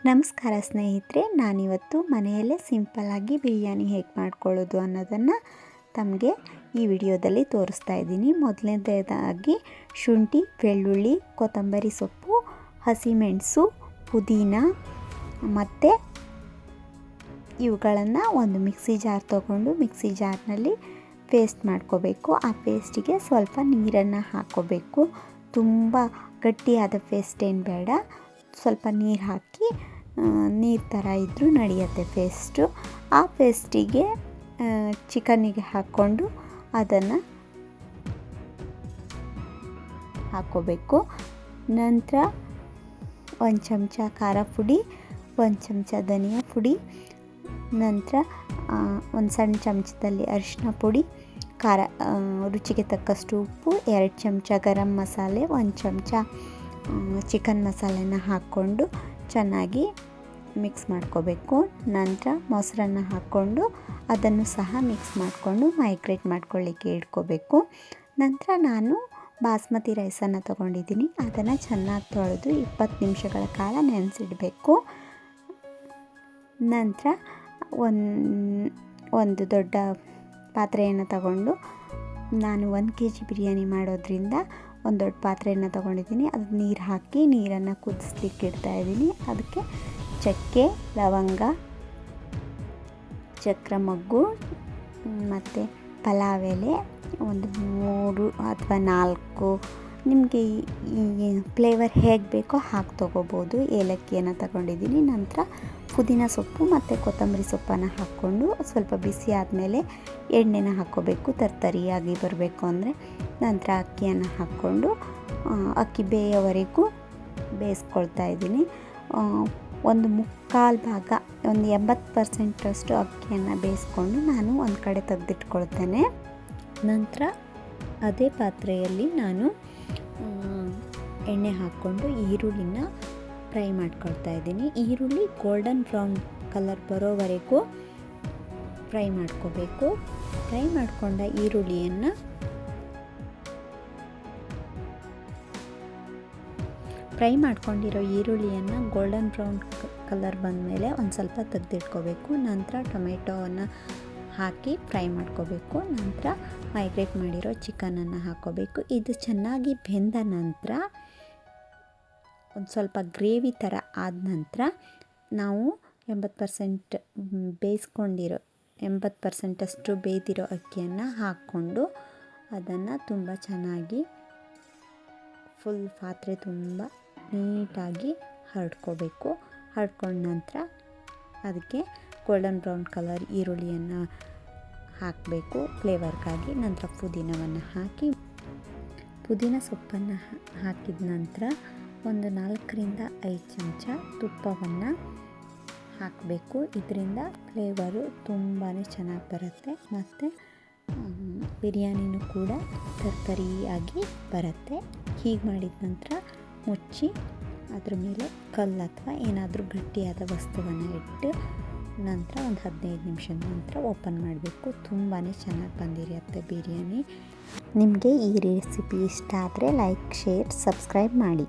ನಮಸ್ಕಾರ ಸ್ನೇಹಿತರೆ, ನಾನಿವತ್ತು ಮನೆಯಲ್ಲೇ ಸಿಂಪಲ್ಲಾಗಿ ಬಿರಿಯಾನಿ ಹೇಗೆ ಮಾಡ್ಕೊಳ್ಳೋದು ಅನ್ನೋದನ್ನು ತಮಗೆ ಈ ವಿಡಿಯೋದಲ್ಲಿ ತೋರಿಸ್ತಾ ಇದ್ದೀನಿ. ಮೊದಲನೇದಾಗಿ ಶುಂಠಿ, ಬೆಳ್ಳುಳ್ಳಿ, ಕೊತ್ತಂಬರಿ ಸೊಪ್ಪು, ಹಸಿಮೆಣಸು, ಪುದೀನ ಮತ್ತು ಇವುಗಳನ್ನು ಒಂದು ಮಿಕ್ಸಿ ಜಾರ್ ತೊಗೊಂಡು ಮಿಕ್ಸಿ ಜಾರ್ನಲ್ಲಿ ಪೇಸ್ಟ್ ಮಾಡ್ಕೋಬೇಕು. ಆ ಪೇಸ್ಟಿಗೆ ಸ್ವಲ್ಪ ನೀರನ್ನು ಹಾಕ್ಕೋಬೇಕು. ತುಂಬ ಗಟ್ಟಿಯಾದ ಪೇಸ್ಟ್ ಏನು ಬೇಡ, ಸ್ವಲ್ಪ ನೀರು ಹಾಕಿ ನೀರು ಥರ ಇದ್ದರೂ ನಡೆಯುತ್ತೆ ಪೇಸ್ಟು. ಆ ಪೇಸ್ಟಿಗೆ ಚಿಕನ್ನಿಗೆ ಹಾಕ್ಕೊಂಡು ಅದನ್ನು ಹಾಕ್ಕೋಬೇಕು. ನಂತರ ಒಂದು ಚಮಚ ಖಾರ ಪುಡಿ, ಒಂದು ಚಮಚ ಧನಿಯಾ ಪುಡಿ, ನಂತರ ಒಂದು ಸಣ್ಣ ಚಮಚದಲ್ಲಿ ಅರಿಶಿನ ಪುಡಿ, ಖಾರ ರುಚಿಗೆ ತಕ್ಕಷ್ಟು ಉಪ್ಪು, 2 ಚಮಚ ಗರಂ ಮಸಾಲೆ, 1 ಚಮಚ ಚಿಕನ್ ಮಸಾಲೆನ ಹಾಕ್ಕೊಂಡು ಚೆನ್ನಾಗಿ ಮಿಕ್ಸ್ ಮಾಡ್ಕೋಬೇಕು. ನಂತರ ಮೊಸರನ್ನು ಹಾಕ್ಕೊಂಡು ಅದನ್ನು ಸಹ ಮಿಕ್ಸ್ ಮಾಡಿಕೊಂಡು ಮೈಗ್ರೇಟ್ ಮಾಡ್ಕೊಳ್ಳಿಕ್ಕೆ ಇಟ್ಕೋಬೇಕು. ನಂತರ ನಾನು ಬಾಸ್ಮತಿ ರೈಸನ್ನು ತೊಗೊಂಡಿದ್ದೀನಿ. ಅದನ್ನು ಚೆನ್ನಾಗಿ ತೊಳೆದು 20 ನಿಮಿಷಗಳ ಕಾಲ ನೆನೆಸಿಡಬೇಕು. ನಂತರ ಒಂದು ದೊಡ್ಡ ಪಾತ್ರೆಯನ್ನು ತಗೊಂಡು, ನಾನು 1 kg ಬಿರಿಯಾನಿ ಮಾಡೋದ್ರಿಂದ ಒಂದು ದೊಡ್ಡ ಪಾತ್ರೆಯನ್ನು ತೊಗೊಂಡಿದ್ದೀನಿ. ಅದು ನೀರು ಹಾಕಿ ನೀರನ್ನು ಕುದಿಸ್ಲಿಕ್ಕೆ ಇಡ್ತಾಯಿದ್ದೀನಿ. ಅದಕ್ಕೆ ಚಕ್ಕೆ, ಲವಂಗ, ಚಕ್ರ ಮೊಗ್ಗು ಮತ್ತು ಪಲಾವ್ ಎಲೆ ಒಂದು 3 ಅಥವಾ 4, ನಿಮಗೆ ಈ ಫ್ಲೇವರ್ ಹೇಗೆ ಬೇಕೋ ಹಾಗೆ ತೊಗೋಬೋದು. ಏಲಕ್ಕಿಯನ್ನು ತಗೊಂಡಿದ್ದೀನಿ. ನಂತರ ಪುದೀನ ಸೊಪ್ಪು ಮತ್ತು ಕೊತ್ತಂಬರಿ ಸೊಪ್ಪನ್ನು ಹಾಕ್ಕೊಂಡು ಸ್ವಲ್ಪ ಬಿಸಿ ಆದಮೇಲೆ ಎಣ್ಣೆನ ಹಾಕ್ಕೋಬೇಕು, ತರ್ತರಿಯಾಗಿ ಬರಬೇಕು ಅಂದರೆ. ನಂತರ ಅಕ್ಕಿಯನ್ನು ಹಾಕ್ಕೊಂಡು ಅಕ್ಕಿ ಬೇಯೋವರೆಗೂ ಬೇಯಿಸ್ಕೊಳ್ತಾ ಇದ್ದೀನಿ. ಒಂದು ಮುಕ್ಕಾಲು ಭಾಗ, ಒಂದು 80% ಅಕ್ಕಿಯನ್ನು ಬೇಯಿಸ್ಕೊಂಡು ನಾನು ಒಂದು ಕಡೆ ತೆಗೆದಿಟ್ಕೊಳ್ತೇನೆ. ನಂತರ ಅದೇ ಪಾತ್ರೆಯಲ್ಲಿ ನಾನು ಎಣ್ಣೆ ಹಾಕ್ಕೊಂಡು ಈರುಳ್ಳಿನ ಫ್ರೈ ಮಾಡ್ಕೊಳ್ತಾ ಇದ್ದೀನಿ. ಈರುಳ್ಳಿ ಗೋಲ್ಡನ್ ಬ್ರೌನ್ ಕಲರ್ ಬರೋವರೆಗೂ ಫ್ರೈ ಮಾಡ್ಕೋಬೇಕು. ಫ್ರೈ ಮಾಡ್ಕೊಂಡ ಈರುಳ್ಳಿಯನ್ನು ಫ್ರೈ ಮಾಡ್ಕೊಂಡಿರೋ ಈರುಳ್ಳಿಯನ್ನು ಗೋಲ್ಡನ್ ಬ್ರೌನ್ ಕಲರ್ ಬಂದಮೇಲೆ ಒಂದು ಸ್ವಲ್ಪ ತೆಗೆದಿಟ್ಕೋಬೇಕು. ನಂತರ ಟೊಮೆಟೊವನ್ನು ಹಾಕಿ ಫ್ರೈ ಮಾಡ್ಕೋಬೇಕು. ನಂತರ ಮೈಗ್ರೇಟ್ ಮಾಡಿರೋ ಚಿಕನನ್ನು ಹಾಕ್ಕೋಬೇಕು. ಇದು ಚೆನ್ನಾಗಿ ಬೆಂದ ನಂತರ ಒಂದು ಸ್ವಲ್ಪ ಗ್ರೇವಿ ಥರ ಆದ ನಂತರ ನಾವು 80% ಬೇಯಿಸ್ಕೊಂಡಿರೋ 80% ಬೇಯ್ದಿರೋ ಅಕ್ಕಿಯನ್ನು ಹಾಕ್ಕೊಂಡು ಅದನ್ನು ತುಂಬ ಚೆನ್ನಾಗಿ ಫುಲ್ ಪಾತ್ರೆ ತುಂಬ ನೀಟಾಗಿ ಹರಡ್ಕೋಬೇಕು. ಹರಡ್ಕೊಂಡ ನಂತರ ಅದಕ್ಕೆ ಗೋಲ್ಡನ್ ಬ್ರೌನ್ ಕಲರ್ ಈರುಳ್ಳಿಯನ್ನು ಹಾಕಬೇಕು ಫ್ಲೇವರ್ಗಾಗಿ. ನಂತರ ಪುದೀನವನ್ನು ಹಾಕಿ, ಪುದೀನ ಸೊಪ್ಪನ್ನು ಹಾಕಿದ ನಂತರ ಒಂದು 4ರಿಂದ 5 ಚಮಚ ತುಪ್ಪವನ್ನು ಹಾಕಬೇಕು. ಇದರಿಂದ ಫ್ಲೇವರು ತುಂಬಾ ಚೆನ್ನಾಗಿ ಬರುತ್ತೆ ಮತ್ತು ಬಿರಿಯಾನಿನೂ ಕೂಡ ತರ್ತರಿಯಾಗಿ ಬರುತ್ತೆ. ಹೀಗೆ ಮಾಡಿದ ನಂತರ ಮುಚ್ಚಿ ಅದ್ರ ಮೇಲೆ ಕಲ್ಲು ಅಥವಾ ಏನಾದರೂ ಗಟ್ಟಿಯಾದ ವಸ್ತುವನ್ನು ಇಟ್ಟು ನಂತರ ಒಂದು 15 ನಿಮಿಷದ ನಂತರ ಓಪನ್ ಮಾಡಬೇಕು. ತುಂಬಾ ಚೆನ್ನಾಗಿ ಬಂದಿರುತ್ತೆ ಬಿರಿಯಾನಿ. ನಿಮಗೆ ಈ ರೆಸಿಪಿ ಇಷ್ಟ ಆದರೆ ಲೈಕ್, ಶೇರ್, ಸಬ್ಸ್ಕ್ರೈಬ್ ಮಾಡಿ.